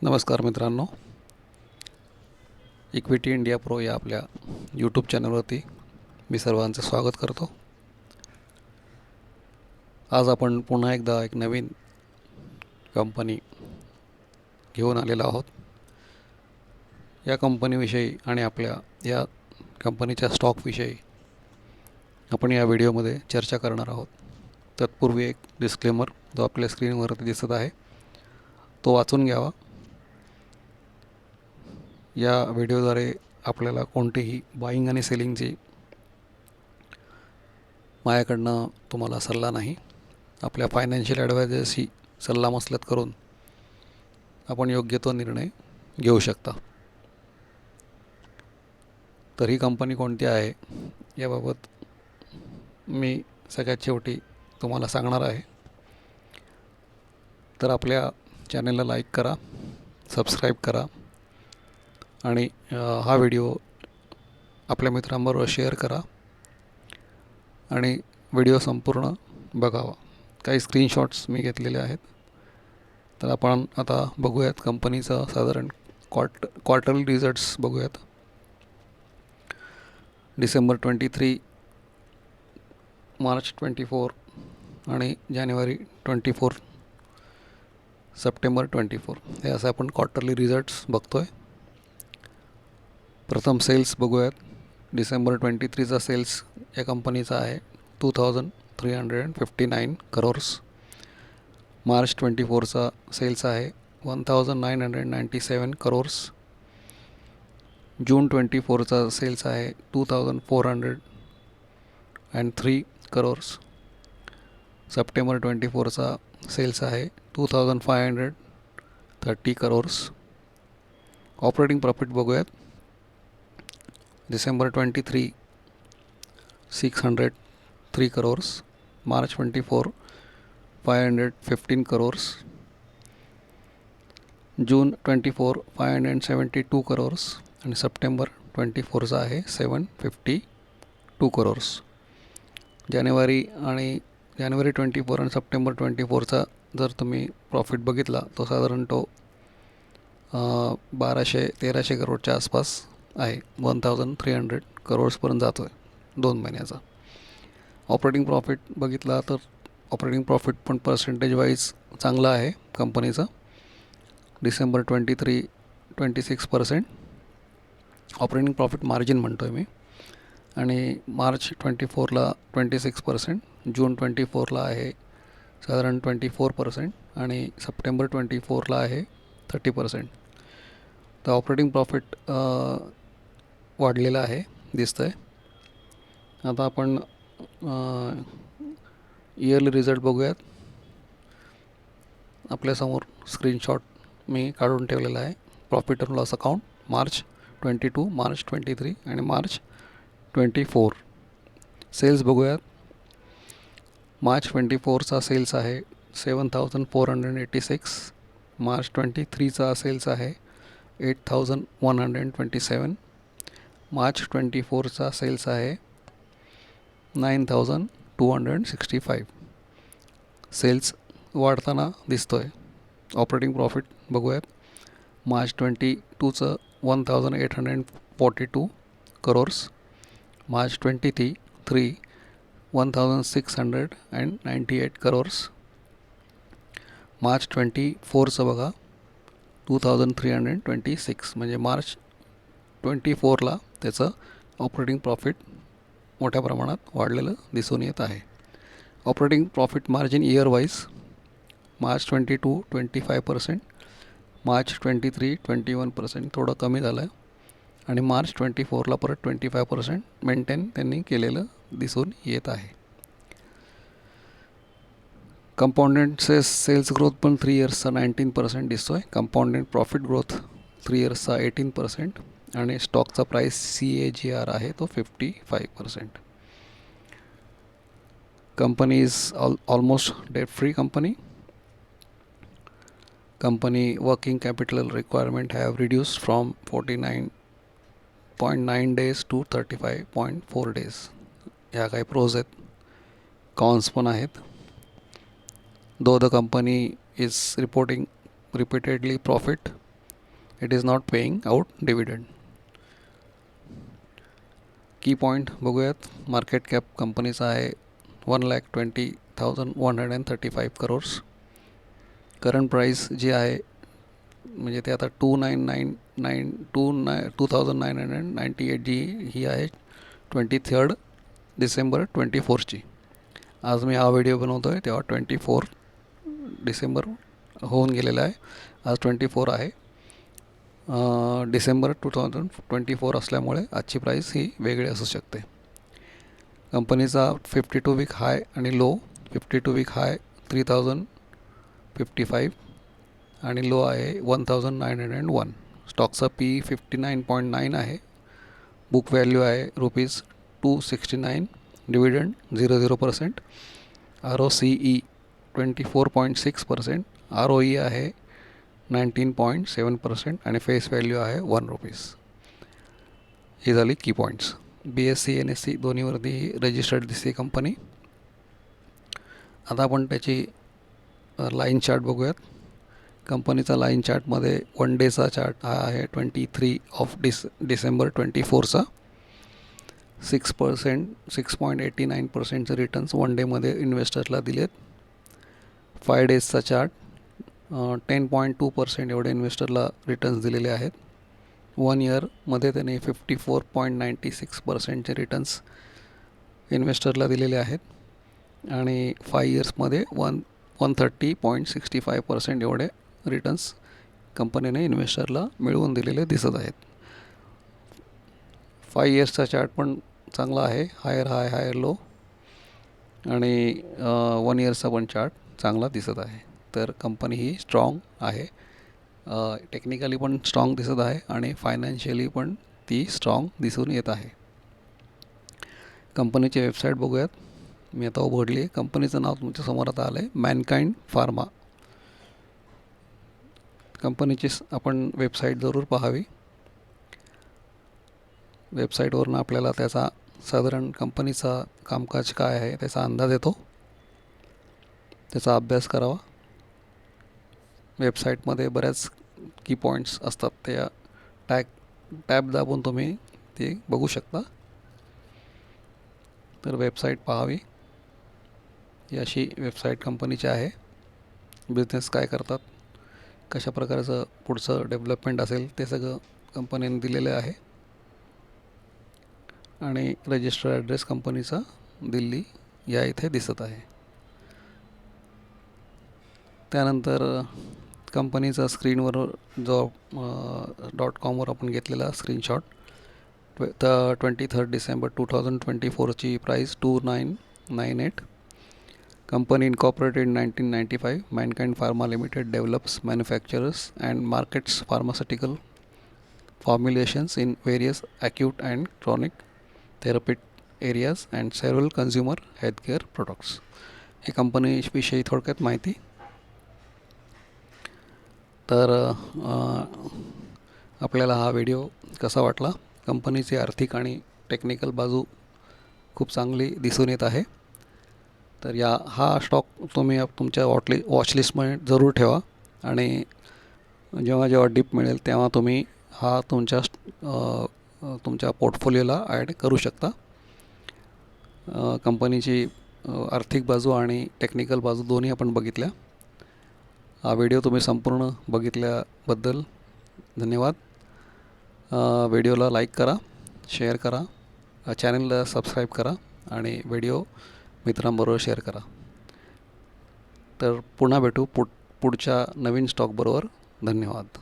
नमस्कार मित्रांनो, equity India pro या आपल्या यूट्यूब चॅनलवरती मी सर्वांचं स्वागत करतो. आज आपण पुन्हा एकदा एक नवीन कंपनी घेऊन आलेलो आहोत. या कंपनीविषयी आणि आपल्या या कंपनीच्या स्टॉकविषयी आपण या व्हिडिओमध्ये चर्चा करणार आहोत. तत्पूर्वी एक डिस्क्लेमर जो आपल्या स्क्रीनवरती दिसत आहे तो वाचून घ्यावा. या व्हिडिओद्वारे आपल्याला कोणतीही बाईंग आणि सेलिंगची माझ्याकडनं तुम्हाला सल्ला नाही. आपल्या फायनान्शियल ॲडवायझरशी सल्लामसलत करून आपण योग्य तो निर्णय घेऊ शकता. तर ही कंपनी कोणती आहे याबाबत मी सगळ्यात शेवटी तुम्हाला सांगणार आहे. तर आपल्या चॅनलला लाईक करा, सबस्क्राईब करा आणि हा व्हिडिओ आपल्या मित्रांबरोबर शेअर करा आणि व्हिडिओ संपूर्ण बघावा. काही स्क्रीनशॉट्स मी घेतलेले आहेत. तर आपण आता बघूयात कंपनीचं साधारण क्वार्टरली रिझल्ट्स बघूयात. डिसेंबर 23, मार्च 24 आणि जानेवारी 24, सप्टेंबर 24 हे असं आपण क्वार्टरली रिझल्ट्स बघतो आहे. प्रथम सेल्स बघूयात. डिसेंबर 23चा सेल्स या कंपनीचा आहे 2359 करोर्स. मार्च 24चा सेल्स आहे 1997 करोर्स. जून 24चा सेल्स आहे 2403 करोर्स. सप्टेंबर 24चा सेल्स आहे 2530 करोर्स. ऑपरेटिंग प्रॉफिट बघूयात. डिसेंबर 23 603 करोर्स. मार्च 24 515 करोर्स. जून 24 572 करोर्स आणि सप्टेंबर 24चा आहे 752 करोर्स. जानेवारी 24 आणि सप्टेंबर 24चा जर तुम्ही प्रॉफिट बघितला तो साधारण तो 1200-1300 करोडच्या आसपास आहे. 1300 करोड्सपर्यंत जातो आहे 2 महिन्याचा. ऑपरेटिंग प्रॉफिट बघितला तर ऑपरेटिंग प्रॉफिट पण पर्सेंटेज वाईज चांगला आहे कंपनीचं. डिसेंबर 23 26% ऑपरेटिंग प्रॉफिट मार्जिन म्हणतो आहे मी. आणि मार्च 24ला 26%, जून 24ला आहे साधारण 24% आणि सप्टेंबर 24ला आहे 30%. तर ऑपरेटिंग प्रॉफिट वाढलेलं आहे दिसतं आहे. आता आपण इयरली रिझल्ट बघूयात. आपल्यासमोर स्क्रीनशॉट मी काढून ठेवलेला आहे. Profit and loss account March 22, March 23 आणि मार्च 24. सेल्स बघूयात. मार्च 24चा सेल्स आहे 7486. मार्च 23चा सेल्स आहे 8127. मार्च 24चा सेल्स आहे 9265. सेल्स वाढताना दिसतो आहे. ऑपरेटिंग प्रॉफिट बघूयात. मार्च 22चं 1842 करोर्स. मार्च 23 1698 करोर्स. मार्च 24चं बघा 2326. म्हणजे मार्च 24ला त्याचं ऑपरेटिंग प्रॉफिट मोठ्या प्रमाणात वाढलेलं दिसून येत आहे. Operating profit margin year wise March 22 25%, March 23 21%, थोडं कमी झालं आहे. आणि मार्च 24ला परत 25% मेंटेन त्यांनी केलेलं दिसून येत आहे. कंपाऊंडेड सेल्स ग्रोथ पण 3 इयर्सचा 19% दिसतो आहे. कंपाऊंडेड प्रॉफिट ग्रोथ 3 इयर्सचा 18% आणि स्टॉकचा प्राईस CAGR आहे तो 55%. Company is almost debt free company. Company working capital requirement have reduced from 49.9 days to 35.4 days. ह्या काही प्रोज आहेत. कॉन्स पण आहेत. Though the company is reporting repeatedly profit, it is not paying out dividend. की point बघूयात. Market cap कंपनीचा आहे 1,20,135 crores. Current price जी आहे म्हणजे ते आता 2,998 जी ही आहे 23 डिसेंबर 24ची. आज मी हा व्हिडिओ बनवतो आहे तेव्हा 24 डिसेंबर होऊन गेलेला आहे. आज 24 आहे डिसेंबर 2024 असल्यामुळे आजची प्राईस ही वेगळी असू शकते. कंपनीचा 52 वीक हाय आणि लो. 52 वीक हाय 3,055 आणि लो आहे 1,901. स्टॉकचा पी 59.9 आहे. बुक व्हॅल्यू आहे ₹269. डिव्हिडंड 0.00%. ROCE 24.6%. ROE आहे 19.7% आणि फेस व्हॅल्यू आहे ₹1. ही झाली की पॉईंट्स. BSE NSE दोन्हीवरती रजिस्टर्ड दिसते कंपनी. आता आपण त्याची लाईन चार्ट बघूयात. कंपनीचा लाईन चार्टमध्ये 1 डेचा चार्ट हा आहे 23 डिसेंबर 24चा. 6.89% रिटर्न्स 1 डेमध्ये इन्व्हेस्टर्सला दिलेत. 5 डेजचा चार्ट 10.2% एवढे इन्व्हेस्टरला रिटर्न्स दिलेले आहेत. 1 इयरमध्ये त्याने 54.96%चे रिटर्न्स इन्व्हेस्टरला दिलेले आहेत आणि 5 इयर्समध्ये 130.65% एवढे रिटर्न्स कंपनीने इन्व्हेस्टरला मिळवून दिलेले दिसत आहेत. 5 इयर्सचा चार्ट पण चांगला आहे. हायर हाय हायर लो आणि 1 इयर्सचा पण चार्ट चांगला दिसत आहे. तर कंपनी ही स्ट्रॉंग आहे. टेक्निकली पण स्ट्रॉंग दिसत आहे आणि फायनान्शियली पण ती स्ट्रॉंग दिसून येत आहे. कंपनीची वेबसाईट बघूयात. मी आता उघडली आहे. कंपनीचं नाव तुमच्या समोर आता आलं आहे मॅनकाइंड फार्मा. कंपनीची आपण वेबसाईट जरूर पाहावी. वेबसाईटवरून आपल्याला त्याचा साधारण कंपनीचा कामकाज काय आहे त्याचा अंदाज येतो. त्याचा अभ्यास करावा. वेबसाईटमध्ये बऱ्याच की पॉईंट्स असतात. त्या टॅब दाबून तुम्ही ते बघू शकता. तर वेबसाईट पाहावी. ही अशी वेबसाईट कंपनीची आहे. बिझनेस काय करतात, कशा प्रकारचं पुढचं डेव्हलपमेंट असेल ते सगळं कंपनीने दिलेलं आहे. आणि रजिस्टर ॲड्रेस कंपनीचा दिल्ली या इथे दिसत आहे. त्यानंतर कंपनीचा स्क्रीनवर जो .comवर आपण घेतलेला स्क्रीनशॉट 23 डिसेंबर 2024ची price 2998. Company incorporated 1995. Mankind Pharma Limited develops, manufacturers and markets pharmaceutical formulations in various acute and chronic therapeutic areas and several consumer healthcare products. ही कंपनीविषयी थोडक्यात माहिती. तर आपल्याला हा व्हिडिओ कसा वाटला. कंपनीची आर्थिक आणि टेक्निकल बाजू खूप चांगली दिसून येत आहे. तर हा स्टॉक तुम्ही तुमच्या वॉचलिस्टमध्ये जरूर ठेवा आणि जेव्हा डिप मिळेल तेव्हा तुम्ही हा तुमच्या पोर्टफोलिओला ॲड करू शकता. कंपनीची आर्थिक बाजू आणि टेक्निकल बाजू दोन्ही आपण बघितल्या. हा व्हिडिओ तुम्ही संपूर्ण बघितल्याबद्दल धन्यवाद. व्हिडिओला लाईक करा, शेअर करा, चॅनलला सबस्क्राईब करा आणि व्हिडिओ मित्रांबरोबर शेअर करा. तर पुन्हा भेटू पुढच्या नवीन स्टॉकबरोबर. धन्यवाद.